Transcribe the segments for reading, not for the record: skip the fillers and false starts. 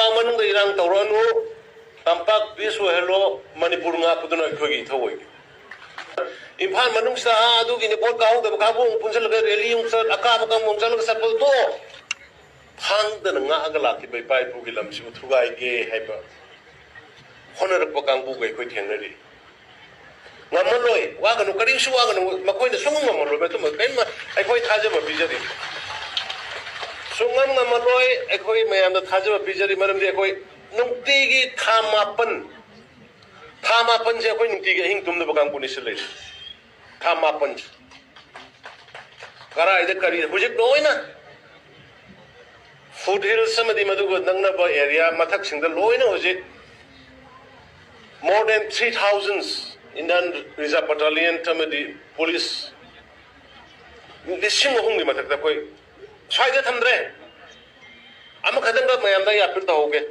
Tampang manung irang tauranu tampak bisu hello Manipur nga puduna khogi thawoi Imphal manung sa adu gini bot kaung da kabung punsal ga reli yung sa akaba kang mungsal ga sapal to phang da nga agala ki bai pai pu gilam si uthugai ge haiba honar pa kang bu gai khoi thengnari ngamaloi wa ga no kari su wa ga no makoi na sung ngamaloi ba to ma kai ma ai khoi thaja ba bijari sungam ngamaloi ai khoi mayam da thaja ba bijari maram de khoi nungti gi thamapan je khoi nungti gi hing tum da bakang punis le thamapan karai da kari hujik loina foothill samadi madu go nangna ba area mathak sing da loina hujik more than 3,000 Indian Reserve Battalion tamadi police lising hong di mathak da koi swai da thamdre ama khadang ga mayam da ya pir ta hoge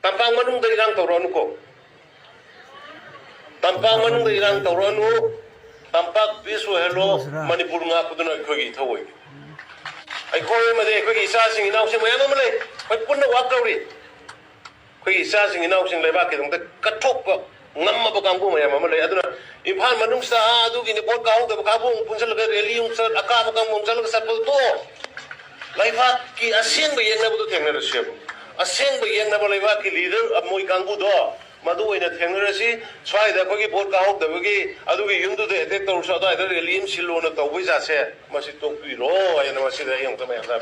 Tampang manung da irang tawranu ko Tampang manung da irang tawranu tampak bisu hello Manipur nga puduna khogi thawoi ai khoi ma de khogi isa sing inaw sing mayam ma le khoi punna wa kawri khoi isa sing inaw sing leba ki dong da kathok ba ngamma ba kangbu mayam ma le aduna imphal manung sa adu gi ni bot kaung da kabung punsal ga reli yung sa akaba kang mungsal ga sapal to laiba ki asing ba yeng na bu thengna rasiab asing ba yeng na ba laiba ki leader amoi kangbu do madu oina thengna rasi swai da khogi bot kaung da gi adu gi yung du de attack tor sa da reli im silona to bai ja se masi tok pi ro ayana masi da yong ta mayam da